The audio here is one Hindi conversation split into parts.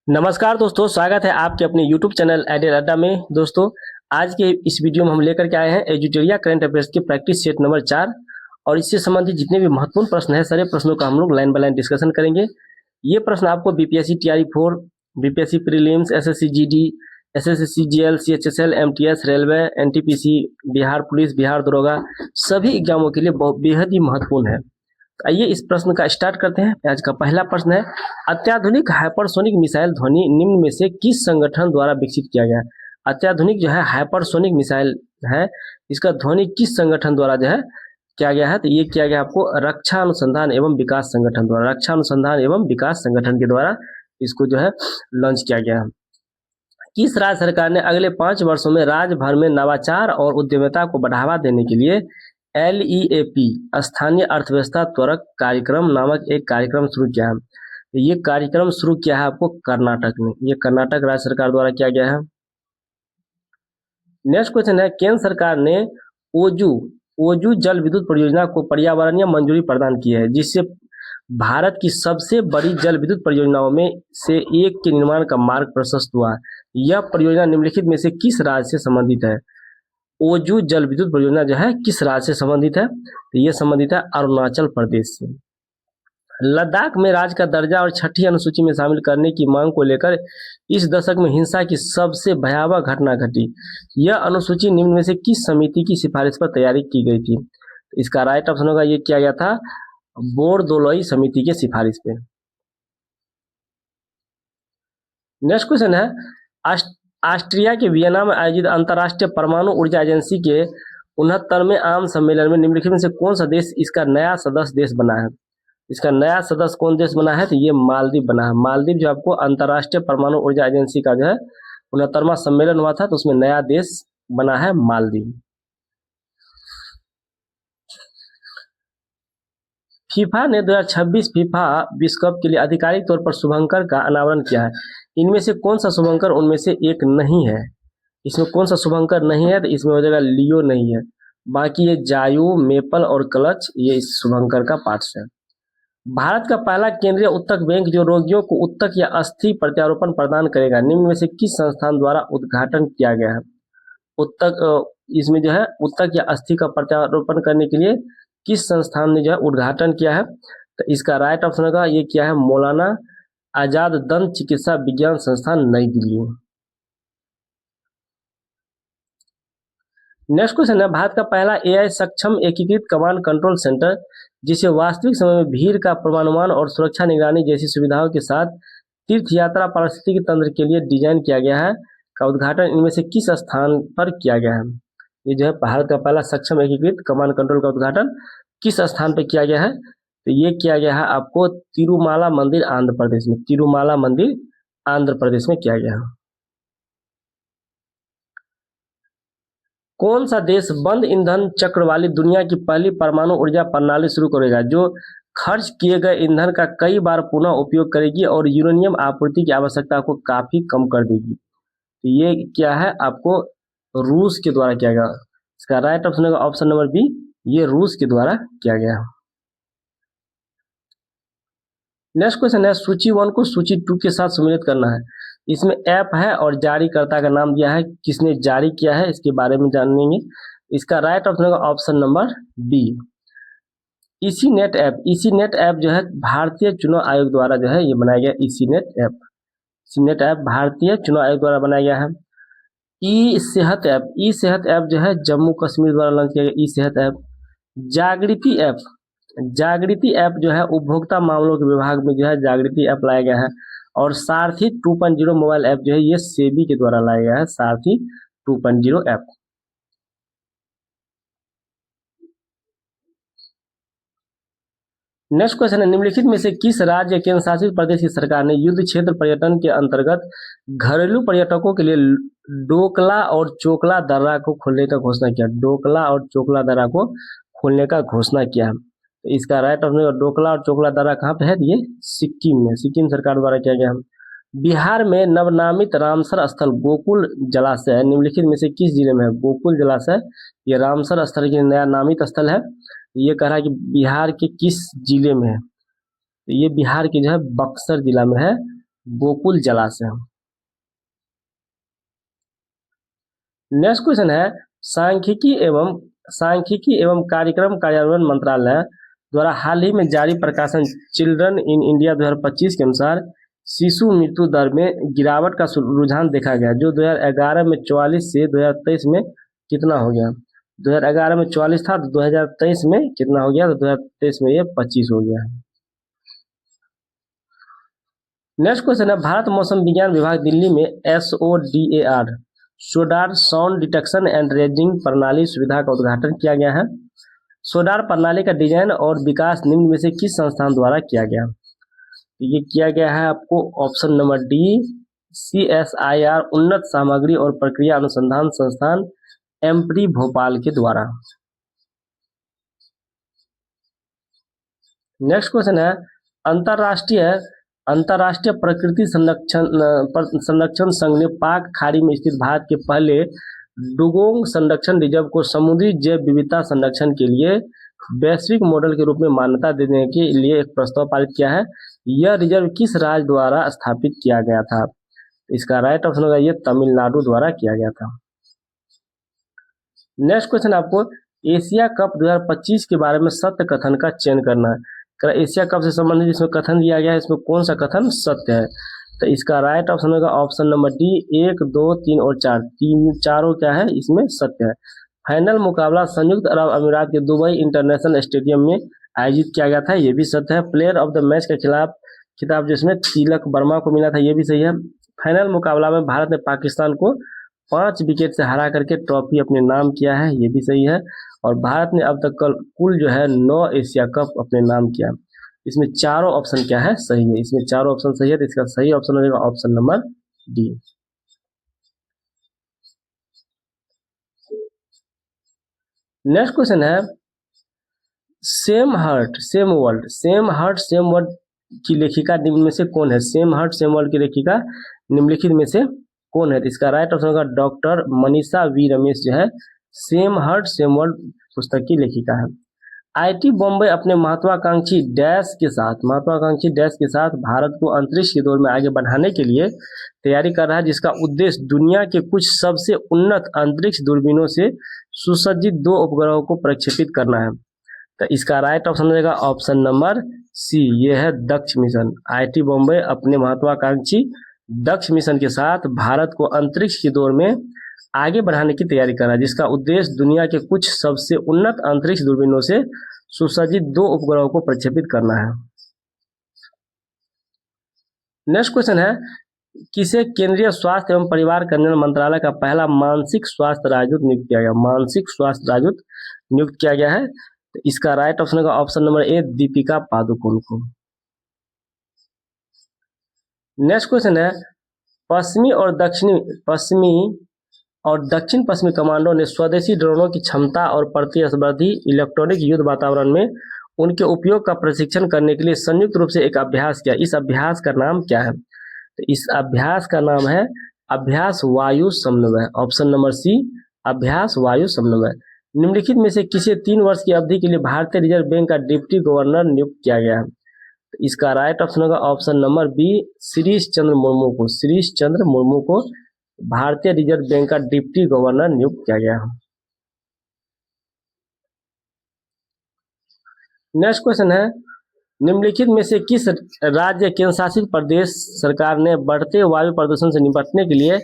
नमस्कार दोस्तों, स्वागत है आपके अपने YouTube चैनल आइडियल अड्डा में। दोस्तों, आज के इस वीडियो में हम लेकर के आए हैं एजुटेरिया करंट अफेयर्स की प्रैक्टिस सेट नंबर 4 और इससे संबंधित जितने भी महत्वपूर्ण प्रश्न हैं सारे प्रश्नों का हम लोग लाइन बाय लाइन डिस्कशन करेंगे। ये प्रश्न आपको BPSC TRE 4, BPSC prelims, SSC GD, SSC CGL, CHSL, MTS, railway, NTPC, Bihar police, Bihar दरोगा सभी एग्जामों के लिए बेहद ही महत्वपूर्ण है। आइए इस प्रश्न का स्टार्ट करते हैं। आज का पहला प्रश्न है, अत्याधुनिक हाइपरसोनिक मिसाइल ध्वनि निम्न में से किस संगठन द्वारा विकसित किया गया है? अत्याधुनिक जो है हाइपरसोनिक मिसाइल है, इसका ध्वनि किस संगठन द्वारा जो है किया गया है? तो ये किया गया आपको रक्षा अनुसंधान एवं विकास संगठन द्वारा। रक्षा अनुसंधान एवं विकास संगठन के द्वारा इसको जो है लॉन्च किया गया है। किस राज्य सरकार ने अगले 5 वर्षों में राज्य भर में नवाचार और उद्यमिता को बढ़ावा देने के लिए LEAP स्थानीय अर्थव्यवस्था त्वरक कार्यक्रम नामक एक कार्यक्रम शुरू किया है? ये कार्यक्रम शुरू किया है आपको कर्नाटक में। ये कर्नाटक राज्य सरकार द्वारा किया गया है। नेक्स्ट क्वेश्चन है, केंद्र सरकार ने ओजू जल विद्युत परियोजना को पर्यावरणीय मंजूरी प्रदान की है, जिससे भारत की सबसे बड़ी जल विद्युत परियोजनाओं में से एक के निर्माण का मार्ग प्रशस्त हुआ। यह परियोजना निम्नलिखित में से किस राज्य से संबंधित है? ओजू जल विद्युत परियोजना जो है किस राज्य से संबंधित है? तो ये संबंधित है अरुणाचल प्रदेश से। लद्दाख में राज्य का दर्जा और 6ठी अनुसूची में शामिल करने की मांग को लेकर इस दशक में हिंसा की सबसे भयावह घटना घटी। यह अनुसूची निम्न में से किस समिति की सिफारिश पर तैयारी की गई थी? इसका राइट ऑप्शन होगा, ये किया गया था बोरदोलोई समिति के सिफारिश पे। नेक्स्ट क्वेश्चन है, ऑस्ट्रिया के वियना में आयोजित अंतर्राष्ट्रीय परमाणु ऊर्जा एजेंसी के 69वें आम सम्मेलन में निम्नलिखित में से कौन सा देश इसका नया सदस्य देश बना है? इसका नया सदस्य कौन देश बना है? तो ये मालदीव बना है। मालदीव जो आपको अंतर्राष्ट्रीय परमाणु ऊर्जा एजेंसी का जो है 69वां सम्मेलन हुआ था, तो उसमें नया देश बना है मालदीव। फीफा ने 2026 फीफा विश्व कप के लिए आधिकारिक तौर पर शुभंकर का अनावरण किया है। इनमें से कौन सा शुभंकर उनमें से एक नहीं है? इसमें कौन सा शुभंकर नहीं है? तो इसमें हो जाएगा लियो नहीं है। बाकी ये जायू, मेपल और क्लच ये इस शुभंकर का पार्ट्स है। भारत का पहला केंद्रीय उत्तक बैंक जो रोगियों को उत्तक या अस्थि प्रत्यारोपण प्रदान करेगा, निम्न में से किस संस्थान द्वारा उद्घाटन किया गया है? उत्तक इसमें जो है उत्तक या अस्थि का प्रत्यारोपण करने के लिए किस संस्थान ने जो है उद्घाटन किया है? तो इसका राइट ऑप्शन होगा, ये किया है मौलाना आजाद दंत चिकित्सा विज्ञान संस्थान नई दिल्ली। नेक्स्ट क्वेश्चन है, भारत का पहला AI सक्षम एकीकृत कमांड कंट्रोल सेंटर जिसे वास्तविक समय में भीड़ का पूर्वानुमान और सुरक्षा निगरानी जैसी सुविधाओं के साथ तीर्थ यात्रा पारिस्थितिकी तंत्र के लिए डिजाइन किया गया है का उद्घाटन इनमें से किस स्थान पर किया गया है? ये जो है भारत का पहला सक्षम एकीकृत कमांड कंट्रोल का उद्घाटन किस स्थान पर किया गया है? तो ये किया गया है आपको तिरुमाला मंदिर आंध्र प्रदेश में। तिरुमाला मंदिर आंध्र प्रदेश में किया गया है। कौन सा देश बंद ईंधन चक्र वाली दुनिया की पहली परमाणु ऊर्जा प्रणाली शुरू करेगा जो खर्च किए गए ईंधन का कई बार पुनः उपयोग करेगी और यूरेनियम आपूर्ति की आवश्यकता को काफी कम कर देगी? तो ये क्या है आपको रूस के द्वारा किया गया। इसका राइट ऑप्शन होगा ऑप्शन नंबर बी, ये रूस के द्वारा किया गया। नेक्स्ट क्वेश्चन है, सूची 1 को सूची 2 के साथ सम्मिलित करना है। इसमें ऐप है और जारीकर्ता का नाम दिया है, किसने जारी किया है इसके बारे में जानेंगे। इसका राइट ऑप्शन होगा ऑप्शन नंबर बी, इसी नेट ऐप। इसी नेट ऐप जो है भारतीय चुनाव आयोग द्वारा जो है ये बनाया गया। इसी नेट ऐप, इसी नेट ऐप भारतीय चुनाव आयोग द्वारा बनाया गया है। ई सेहत ऐप, ई सेहत ऐप जो है जम्मू कश्मीर द्वारा लॉन्च किया गया। ई सेहत ऐप। जागृति ऐप, जागृति ऐप जो है उपभोक्ता मामलों के विभाग में जो है जागृति ऐप लाया गया है। और सारथी 2.0 मोबाइल ऐप जो है ये सेबी के द्वारा लाया गया है। सारथी 2.0 ऐप। नेक्स्ट क्वेश्चन है, निम्नलिखित में से किस राज्य केंद्र शासित प्रदेश की सरकार ने युद्ध क्षेत्र पर्यटन के अंतर्गत घरेलू पर्यटकों के लिए डोकला और चोकला दर्रा को खोलने का घोषणा किया? डोकला और चोकला दर्रा को खोलने का घोषणा किया। तो इसका राइट ऑप्शन, डोकला और चोकला दर्रा कहाँ पे है? ये सिक्किम में, सिक्किम सरकार द्वारा किया गया। बिहार में नवनामित रामसर स्थल गोकुल जलाशय निम्नलिखित में से किस जिले में है? गोकुल जलाशय ये रामसर स्थल के नया नामित स्थल है। ये कह रहा है कि बिहार के किस जिले में है? तो ये बिहार के जो है बक्सर जिला में है गोकुल जलाशय। नेक्स्ट क्वेश्चन है सांख्यिकी एवं कार्यक्रम कार्यान्वयन मंत्रालय द्वारा हाल ही में जारी प्रकाशन चिल्ड्रन इन इंडिया 2025 के अनुसार शिशु मृत्यु दर में गिरावट का रुझान देखा गया, जो 2011 में 44 से 2023 में कितना हो गया। 2011 में 44 था तो 2023 में कितना हो गया, तो 2023 में ये 25 हो गया। नेक्स्ट क्वेश्चन है भारत मौसम विज्ञान विभाग दिल्ली में SODAR SODAR sound detection and ranging प्रणाली सुविधा का उद्घाटन किया गया है। सोडार प्रणाली का डिजाइन और विकास निम्न में से किस संस्थान द्वारा किया गया। ये किया गया है आपको ऑप्शन नंबर डी CSIR उन्नत सामग्री और प्रक्रिया अनुसंधान संस्थान एम्प्री भोपाल के द्वारा। नेक्स्ट क्वेश्चन है अंतर्राष्ट्रीय प्रकृति संरक्षण संघ ने पाक खाड़ी में स्थित भारत के पहले डुगोंग संरक्षण रिजर्व को समुद्री जैव विविधता संरक्षण के लिए वैश्विक मॉडल के रूप में मान्यता देने के लिए एक प्रस्ताव पारित किया है। यह रिजर्व किस राज्य द्वारा स्थापित किया गया था। इसका राइट ऑप्शन होगा ये तमिलनाडु द्वारा किया गया था। नेक्स्ट क्वेश्चन आपको एशिया कप 2025 के बारे में सत्य कथन का चयन करना है। एशिया कप से संबंधित इसमें कथन दिया गया है, इसमें कौन सा कथन सत्य है। तो इसका राइट ऑप्शन होगा ऑप्शन नंबर डी 1, 2, 3 और 4। चारों क्या है, इसमें सत्य है। फाइनल मुकाबला संयुक्त अरब अमीरात के दुबई इंटरनेशनल स्टेडियम में आयोजित किया गया था, ये भी सत्य है। प्लेयर ऑफ द मैच के खिलाफ खिताब जिसमें तिलक वर्मा को मिला था, ये भी सही है। फाइनल मुकाबला में भारत ने पाकिस्तान को 5 विकेट से हरा करके ट्रॉफी अपने नाम किया है, ये भी सही है। और भारत ने अब तक कुल जो है 9 एशिया कप अपने नाम किया। इसमें चारों ऑप्शन क्या है, सही है। इसमें चारों ऑप्शन सही है, तो इसका सही ऑप्शन होगा option number D. Next question है सेम हर्ट सेम वर्ल्ड की लेखिका निम्न में से कौन है। सेम हर्ट सेम वर्ल्ड की लेखिका निम्नलिखित में से कौन है। इसका राइट ऑप्शन होगा डॉक्टर मनीषा वी रमेश जो है सेम हर्ट सेम वर्ल्ड पुस्तक की लेखिका है। IIT बॉम्बे अपने महत्वाकांक्षी डैश के साथ भारत को अंतरिक्ष की दौड़ में आगे बढ़ाने के लिए तैयारी कर रहा है, जिसका उद्देश्य दुनिया के कुछ सबसे उन्नत अंतरिक्ष दूरबीनों से सुसज्जित 2 उपग्रहों को प्रक्षेपित करना है। तो इसका राइट ऑप्शन रहेगा ऑप्शन नंबर सी, ये है दक्ष मिशन। IIT बॉम्बे अपने महत्वाकांक्षी दक्ष मिशन के साथ भारत को अंतरिक्ष की दौड़ में आगे बढ़ाने की तैयारी कर रहा है, जिसका उद्देश्य दुनिया के कुछ सबसे उन्नत अंतरिक्ष दूरबीनों से सुसज्जित 2 उपग्रहों को प्रक्षेपित करना है। नेक्स्ट क्वेश्चन है किसे केंद्रीय स्वास्थ्य एवं परिवार कल्याण मंत्रालय का पहला मानसिक स्वास्थ्य राजदूत नियुक्त किया गया। मानसिक स्वास्थ्य राजदूत नियुक्त किया गया है, तो इसका राइट ऑप्शन होगा option number A Deepika Padukone को। नेक्स्ट क्वेश्चन है पश्चिमी और दक्षिण पश्चिमी कमांडो ने स्वदेशी ड्रोनों की क्षमता और प्रतिस्पर्धी इलेक्ट्रॉनिक युद्ध वातावरण में उनके उपयोग का प्रशिक्षण करने के लिए संयुक्त रूप से एक अभ्यास किया। इस अभ्यास का नाम क्या है। तो इस अभ्यास का नाम है अभ्यास वायु समन्वय। ऑप्शन नंबर सी अभ्यास वायु समन्वय। निम्नलिखित में से किसे 3 वर्ष की अवधि के लिए भारतीय रिजर्व बैंक का डिप्टी गवर्नर नियुक्त किया गया है। तो इसका राइट ऑप्शन होगा option number B Shrish Chandra Murmu को भारतीय रिजर्व बैंक का डिप्टी गवर्नर नियुक्त किया गया है। नेक्स्ट क्वेश्चन है निम्नलिखित में से किस राज्य केंद्र शासित प्रदेश सरकार ने बढ़ते वायु प्रदूषण से निपटने के लिए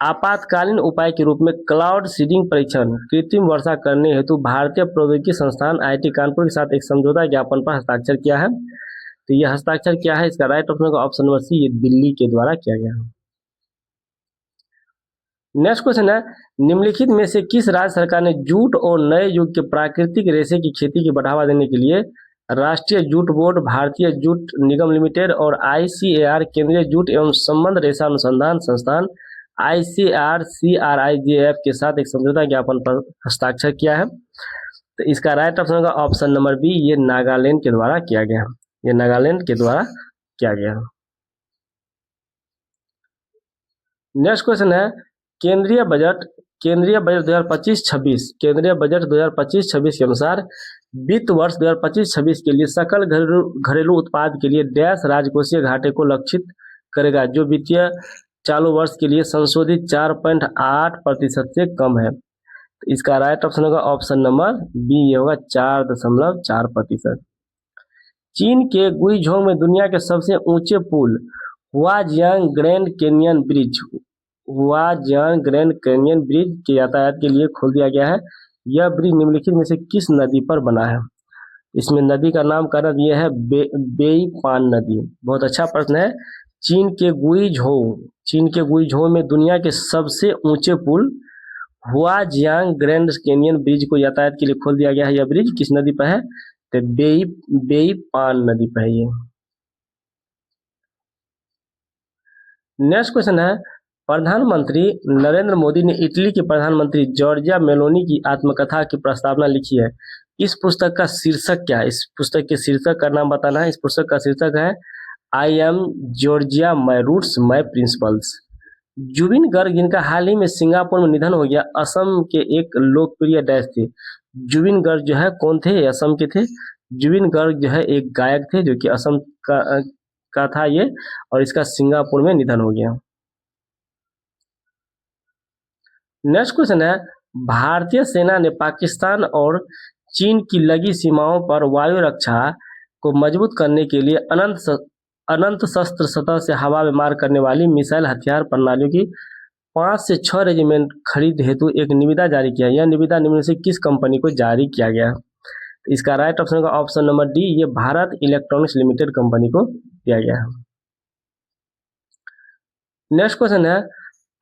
आपातकालीन उपाय के रूप में क्लाउड सीडिंग परीक्षण कृत्रिम वर्षा करने हेतु भारतीय प्रौद्योगिकी संस्थान IIT कानपुर के साथ एक समझौता ज्ञापन पर हस्ताक्षर किया है। तो यह हस्ताक्षर क्या है, इसका राइट ऑप्शन होगा ऑप्शन नंबर सी, ये दिल्ली के द्वारा किया गया है। नेक्स्ट क्वेश्चन है निम्नलिखित में से किस राज्य सरकार ने जूट और नए युग के प्राकृतिक रेशे की खेती को बढ़ावा देने के लिए राष्ट्रीय जूट बोर्ड, भारतीय जूट निगम लिमिटेड और ICAR केंद्रीय जूट एवं संबंध रेशा अनुसंधान संस्थान ICRCRIJF के साथ एक समझौता ज्ञापन पर हस्ताक्षर किया है। तो इसका राइट ऑप्शन होगा ऑप्शन नंबर बी, ये नागालैंड के द्वारा किया गया है। ये नागालैंड के द्वारा किया गया है। नेक्स्ट क्वेश्चन है केंद्रीय बजट 2025-26 के अनुसार वित्त वर्ष 2025-26 के लिए सकल घरेलू उत्पाद के लिए डैश राजकोषीय घाटे को लक्षित करेगा जो वित्तीय चालू वर्ष के लिए संशोधित 4.8% से कम है। तो इसका राइट ऑप्शन होगा ऑप्शन नंबर बी, ये होगा 4.4%। चीन के गुइझोंग में दुनिया के सबसे ऊंचे पुल हुआजियांग ग्रैंड कैनियन ब्रिज के यातायात के लिए खोल दिया गया है। यह ब्रिज निम्नलिखित में से किस नदी पर बना है? इसमें नदी का नाम का दिया है बेईपान नदी। बहुत अच्छा प्रश्न है। चीन के गुइझोउ में दुनिया के सबसे ऊंचे पुल हुआजियांग ग्रैंड कैनियन ब्रिज को यातायात के लिए खोल दिया गया है। यह ब्रिज किस नदी पर है? तो बेईपान नदी पर है ये। नेक्स्ट क्वेश्चन है, प्रधानमंत्री नरेंद्र मोदी ने इटली के प्रधानमंत्री जॉर्जिया मेलोनी की आत्मकथा की प्रस्तावना लिखी है। इस पुस्तक का शीर्षक क्या है? इस पुस्तक के शीर्षक का नाम बताना है। इस पुस्तक का शीर्षक है I am Georgia, my roots my principles. Zubeen Garg, जिनका हाल ही में सिंगापुर में निधन हो गया, असम के एक लोकप्रिय डैश थे। जुबिन गर्ग जो है कौन थे? असम के थे। जुबिन गर्ग जो है एक गायक थे जो कि असम का था ये, और इसका सिंगापुर में निधन हो गया। नेक्स्ट क्वेश्चन है, भारतीय सेना ने पाकिस्तान और चीन की लगी सीमाओं पर वायु रक्षा को मजबूत करने के लिए अनंत शस्त्र सतह से हवा में मार करने वाली मिसाइल हथियार प्रणालियों की 5 से 6 रेजिमेंट खरीद हेतु एक निविदा जारी किया। यह निविदा निम्न से किस कंपनी को जारी किया गया? इसका राइट ऑप्शन होगा ऑप्शन नंबर डी, ये भारत इलेक्ट्रॉनिक्स लिमिटेड कंपनी को दिया गया है। नेक्स्ट क्वेश्चन है,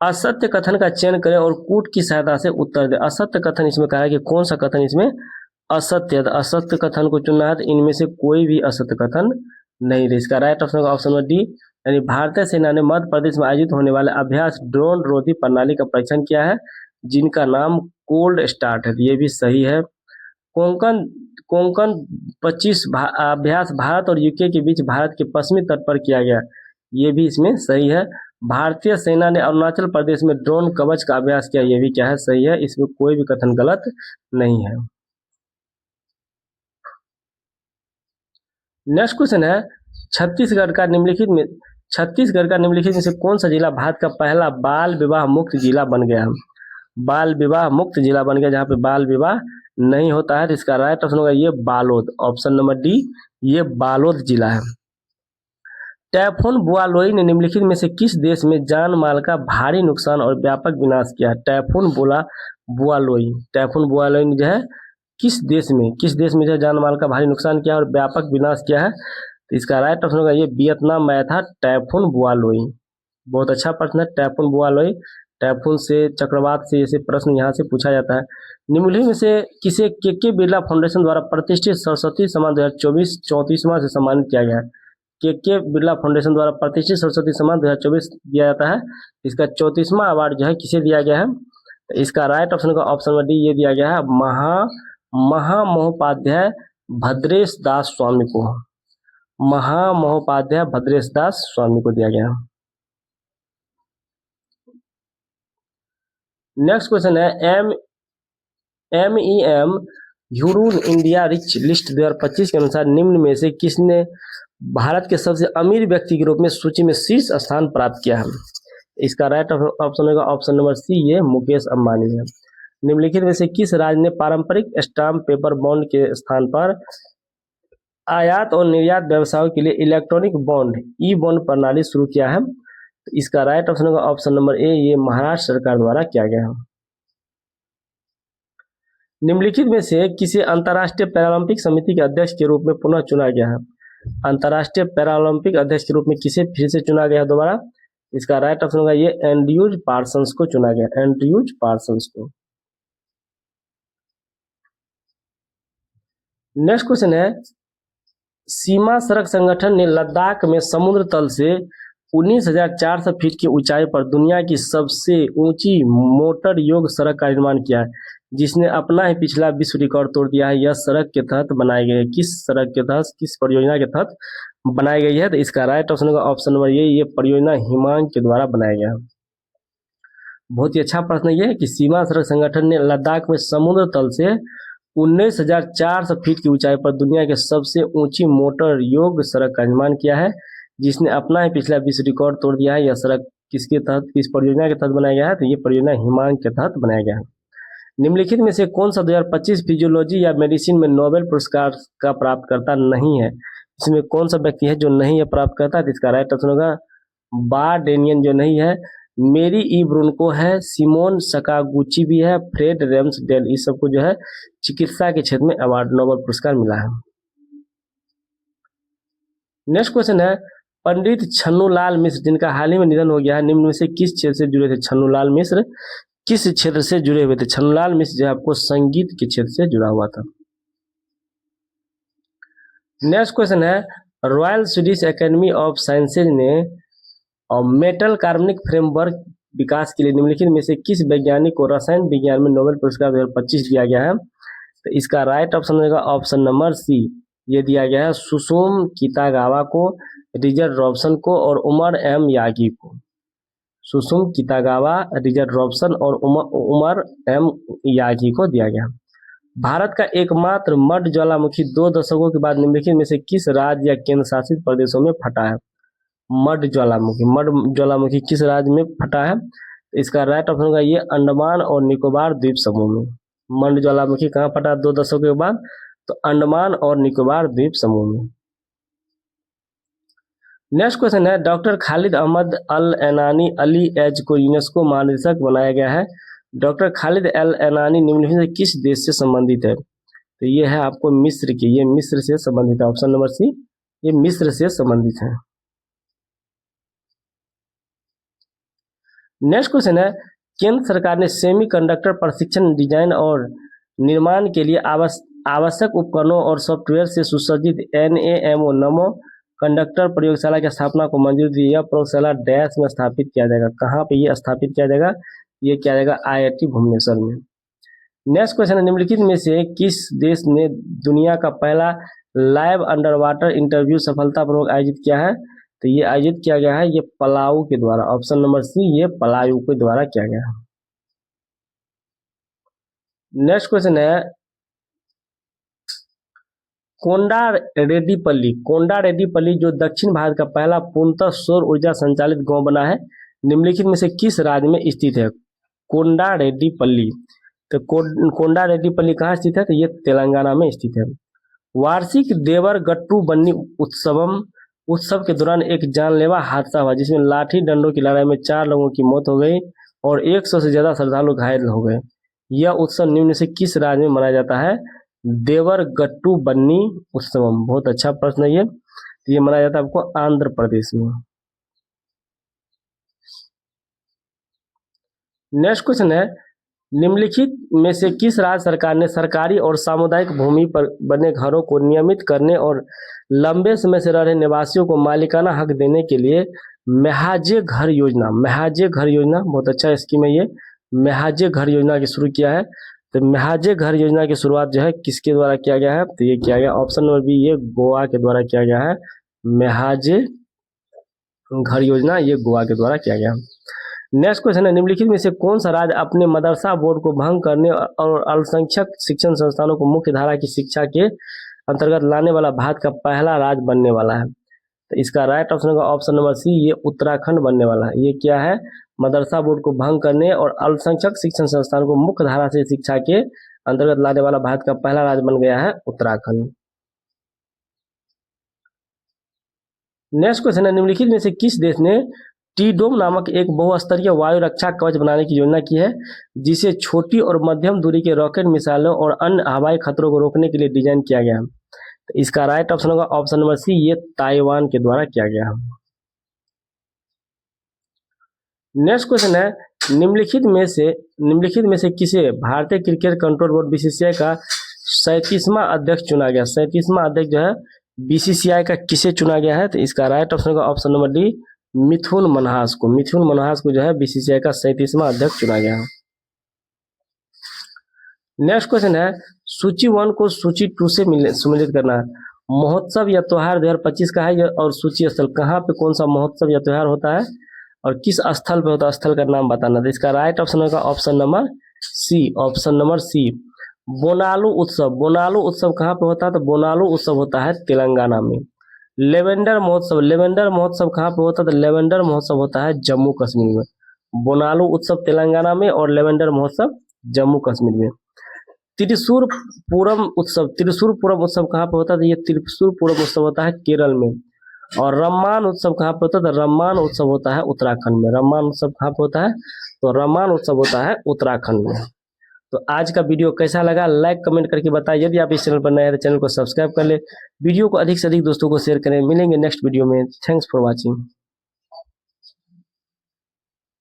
असत्य कथन का चयन करें और कूट की सहायता से उत्तर दें। असत्य कथन इसमें कहा है कि कौन सा कथन इसमें असत्य कथन को चुनना है, तो इनमें से कोई भी असत्य कथन नहीं है। इसका राइट ऑप्शन होगा ऑप्शन नंबर डी, यानी भारतीय सेना ने मध्य प्रदेश में आयोजित होने वाले अभ्यास ड्रोन रोधी प्रणाली का परीक्षण किया है, जिनका नाम कोल्ड स्टार्ट है। ये भी सही है। कोंकण 25 अभ्यास भारत और यूके के बीच भारत के पश्चिमी तट पर किया गया, ये भी इसमें सही है। भारतीय सेना ने अरुणाचल प्रदेश में ड्रोन कवच का अभ्यास किया, ये भी क्या है? सही है। इसमें कोई भी कथन गलत नहीं है। नेक्स्ट क्वेश्चन है, छत्तीसगढ़ का निम्नलिखित में से कौन सा जिला भारत का पहला बाल विवाह मुक्त जिला बन गया? बाल विवाह मुक्त जिला बन गया जहाँ पे बाल विवाह नहीं होता है। तो इसका राइट ऑप्शन होगा ये बालोद, ऑप्शन नंबर डी, ये बालोद जिला है। टाइफून बुआलोई ने निम्नलिखित में से किस देश में जान माल का भारी नुकसान और व्यापक विनाश किया? टाइफून बुआलोई ने जो है किस देश में जो है जान माल का भारी नुकसान किया और व्यापक विनाश किया है? तो इसका राइट ऑप्शन होगा ये वियतनाम में आया था टाइफून बुआलोई। बहुत अच्छा प्रश्न है। टाइफून बुआलोई, टाइफून से, चक्रवात से ऐसे प्रश्न यहाँ से पूछा जाता है। निम्नलिखित में से किसे के बिरला फाउंडेशन द्वारा प्रतिष्ठित सरस्वती सम्मान 2024 34वां से सम्मानित किया गया है? के बिरला फाउंडेशन द्वारा प्रतिष्ठित सरस्वती सम्मान 2024 दिया जाता है। इसका 34वां अवार्ड जो है किसे दिया गया है? तो इसका राइट ऑप्शन का ऑप्शन नंबर डी, ये दिया गया है महामहोपाध्याय भद्रेश दास स्वामी को। महामहोपाध्याय भद्रेश दास स्वामी को दिया गया। नेक्स्ट क्वेश्चन है, MEM ह्यूरून इंडिया रिच लिस्ट 2025 के अनुसार निम्न में से किसने भारत के सबसे अमीर व्यक्ति के रूप में सूची में शीर्ष स्थान प्राप्त किया है? इसका राइट ऑप्शन होगा ऑप्शन नंबर सी, ये मुकेश अंबानी है। निम्नलिखित में से किस राज्य ने पारंपरिक स्टाम्प पेपर बॉन्ड के स्थान पर आयात और निर्यात व्यवसायों के लिए इलेक्ट्रॉनिक बॉन्ड ई बॉन्ड प्रणाली शुरू किया है? तो इसका राइट ऑप्शन होगा ऑप्शन नंबर ए, ये महाराष्ट्र सरकार द्वारा किया गया है। निम्नलिखित में से किसे अंतर्राष्ट्रीय पैरालंपिक समिति के अध्यक्ष के रूप में पुनः चुना गया है? अंतर्राष्ट्रीय पैरालंपिक अध्यक्ष के रूप में किसे फिर से चुना गया दोबारा? इसका राइट ऑप्शन होगा ये एंड्रयूज पार्सन्स को चुना गया, एंड्रयूज पार्सन्स को। नेक्स्ट क्वेश्चन है, सीमा सड़क संगठन ने लद्दाख में समुद्र तल से 19,400 फीट की ऊंचाई पर दुनिया की सबसे ऊंची मोटर योग सड़क का निर्माण किया है, जिसने अपना ही पिछला विश्व रिकॉर्ड तोड़ दिया है। यह सड़क के तहत बनाई गई है, किस परियोजना के तहत बनाई गई है? तो इसका राइट ऑप्शन होगा ऑप्शन नंबर ये परियोजना हिमांग के द्वारा बनाया गया है। बहुत ही अच्छा प्रश्न ये है कि सीमा सड़क संगठन ने लद्दाख में समुद्र तल से 19,400 फीट की ऊंचाई पर दुनिया के सबसे ऊंची मोटर योग सड़क का निर्माण किया है, जिसने अपना ही पिछला विश्व रिकॉर्ड तोड़ दिया है। यह सड़क किसके तहत, किस परियोजना के तहत बनाया गया है? तो ये परियोजना हिमांक के तहत बनाया गया है। निम्नलिखित में से कौन सा 2025 फिजियोलॉजी या मेडिसिन में नोबेल पुरस्कार का प्राप्तकर्ता नहीं है? इसमें कौन सा व्यक्ति है जो नहीं है प्राप्त करता? तो इसका राइट ऑप्शन होगा बा डेनियन जो नहीं है, मेरी ई ब्रुनको है, सिमोन सकागुची भी है, फ्रेड रेम्सडेल, इस सबको जो है चिकित्सा के क्षेत्र में अवार्ड नोबेल पुरस्कार मिला है। नेक्स्ट क्वेश्चन है, पंडित छन्नूलाल मिश्र जिनका हाल ही में निधन हो गया है, निम्न में से किस क्षेत्र से जुड़े थे? छन्नूलाल मिश्र किस क्षेत्र से जुड़े हुए थे? छन्नूलाल मिश्र जो है आपको संगीत के क्षेत्र से जुड़ा हुआ था। नेक्स्ट क्वेश्चन है, royal Swedish academy of sciences ने मेटल कार्बनिक फ्रेमवर्क विकास के लिए निम्नलिखित में से किस वैज्ञानिक को रसायन विज्ञान में नोबेल पुरस्कार 2025 दिया गया है? तो इसका राइट ऑप्शन होगा ऑप्शन नंबर सी, ये दिया गया है सुसुम कितागावा को, रिचर्ड रॉबसन को और उमर एम यागी को। सुसुम कितागावा, रिचर्ड रॉबसन और उमर एम यागी को दिया गया। भारत का एकमात्र मड ज्वालामुखी 2 दशकों के बाद निम्नलिखित में से किस राज्य या केंद्र शासित प्रदेशों में फटा है? मड ज्वालामुखी किस राज्य में फटा है? तो इसका राइट ऑप्शन होगा ये अंडमान और निकोबार द्वीप समूह में। मड ज्वालामुखी कहाँ फटा 2 दशकों के बाद? तो अंडमान और निकोबार द्वीप समूह में। नेक्स्ट क्वेश्चन है, डॉक्टर खालिद अहमद अल एनानी अली एज को यूनेस्को महानिदेशक बनाया गया है। डॉक्टर खालिद अल एनानी निम्नलिखित में किस देश से संबंधित है? तो ये है आपको मिस्र की, ये मिस्र से संबंधित है। ऑप्शन नंबर सी, ये मिस्र से संबंधित है। नेक्स्ट क्वेश्चन है, केंद्र सरकार ने सेमीकंडक्टर प्रशिक्षण, डिजाइन और निर्माण के लिए आवश्यक उपकरणों और सॉफ्टवेयर से सुसज्जित NAMO नमो कंडक्टर प्रयोगशाला की स्थापना को मंजूरी दी। यह प्रयोगशाला डैश में स्थापित किया जाएगा। कहाँ पे ये स्थापित किया जाएगा? ये किया जाएगा IIT भुवनेश्वर में। नेक्स्ट क्वेश्चन है, निम्नलिखित में से किस देश ने दुनिया का पहला लाइव अंडर वाटर इंटरव्यू सफलतापूर्वक आयोजित किया है? तो ये आयोजित किया गया है ये पलाऊ के द्वारा। ऑप्शन नंबर सी, ये पलायू के द्वारा किया गया है। नेक्स्ट क्वेश्चन है, कोंडारेड्डीपल्ली जो दक्षिण भारत का पहला पूर्णतः सौर ऊर्जा संचालित गांव बना है, निम्नलिखित में से किस राज्य में स्थित है? कोंडारेड्डीपल्ली। तो कोंडारेड्डीपल्ली कहाँ स्थित है? तो ये तेलंगाना में स्थित है। वार्षिक देवरगट्टू बन्नी उत्सव के दौरान एक जानलेवा हादसा हुआ जिसमें लाठी डंडों की लड़ाई में 4 लोगों की मौत हो गई और 100 से ज्यादा श्रद्धालु घायल हो गए। यह उत्सव निम्न से किस राज्य में मनाया जाता है? देवरगट्टू बन्नी उत्सवम। बहुत अच्छा प्रश्न है ये। तो ये मनाया जाता है आपको आंध्र प्रदेश में। नेक्स्ट क्वेश्चन है, निम्नलिखित में से किस राज्य सरकार ने सरकारी और सामुदायिक भूमि पर बने घरों को नियमित करने और लंबे समय से रह रहे निवासियों को मालिकाना हक देने के लिए मेहाजे घर योजना बहुत अच्छा स्कीम है ये, मेहाजे घर योजना की शुरू किया है। तो मेहाजे घर योजना की शुरुआत जो है किसके द्वारा किया गया है? तो ये किया गया ऑप्शन नंबर बी, ये गोवा के द्वारा किया गया है। मेहाजे घर योजना ये गोवा के द्वारा किया गया। नेक्स्ट क्वेश्चन है, निम्नलिखित में से कौन सा राज्य अपने मदरसा बोर्ड को भंग करने और अल्पसंख्यक शिक्षण संस्थानों को मुख्य धारा की शिक्षा के अंतर्गत लाने वाला भारत का पहला राज्य बनने वाला है? तो इसका राइट ऑप्शन होगा ऑप्शन नंबर सी, ये उत्तराखंड बनने वाला है। ये क्या है? मदरसा बोर्ड को भंग करने और अल्पसंख्यक शिक्षण संस्थानों को मुख्य धारा से शिक्षा के अंतर्गत लाने वाला भारत का पहला राज्य बन गया है उत्तराखंड। नेक्स्ट क्वेश्चन है, निम्नलिखित में से किस देश ने टी-डोम नामक एक बहुस्तरीय वायु रक्षा कवच बनाने की योजना की है जिसे छोटी और मध्यम दूरी के रॉकेट, मिसाइलों और अन्य हवाई खतरों को रोकने के लिए डिजाइन किया गया है? तो इसका राइट ऑप्शन होगा ऑप्शन नंबर सी, ये ताइवान के द्वारा किया गया है। नेक्स्ट क्वेश्चन है, निम्नलिखित में से किसे भारतीय क्रिकेट कंट्रोल बोर्ड BCCI का 37वां अध्यक्ष चुना गया? 37वां अध्यक्ष जो है BCCI का किसे चुना गया है? तो इसका राइट ऑप्शन होगा ऑप्शन नंबर डी, मिथुन मनहास को जो है BCCI का 37वां अध्यक्ष चुना गया है। नेक्स्ट क्वेश्चन है, सूची 1 को सूची 2 से सम्मिलित करना है। महोत्सव या त्योहार 2025 का है और सूची स्थल कहाँ पे कौन सा महोत्सव या त्योहार होता है और किस स्थल पे होता है, स्थल का नाम बताना। तो इसका राइट ऑप्शन होगा ऑप्शन नंबर सी, बोनालू उत्सव कहाँ पे होता है? तो बोनालू उत्सव होता है तेलंगाना में। लेवेंडर महोत्सव कहाँ पे होता है? तो लेवेंडर महोत्सव होता है जम्मू कश्मीर में। बोनालू उत्सव तेलंगाना में और लेवेंडर महोत्सव जम्मू कश्मीर में। त्रिशूर पूरम उत्सव कहाँ पे होता है? तो ये त्रिशूर पूरम उत्सव होता है केरल में। और रम्मान उत्सव कहाँ पे होता है? तो रम्मान उत्सव होता है उत्तराखंड में। रम्मान उत्सव कहाँ पे होता है? तो रम्मान उत्सव होता है उत्तराखंड में। तो आज का वीडियो कैसा लगा, लाइक कमेंट करके बताएं। यदि आप इस चैनल पर नए हैं तो चैनल को सब्सक्राइब कर ले, वीडियो को अधिक से अधिक दोस्तों को शेयर करें। मिलेंगे नेक्स्ट वीडियो में। Thanks for watching.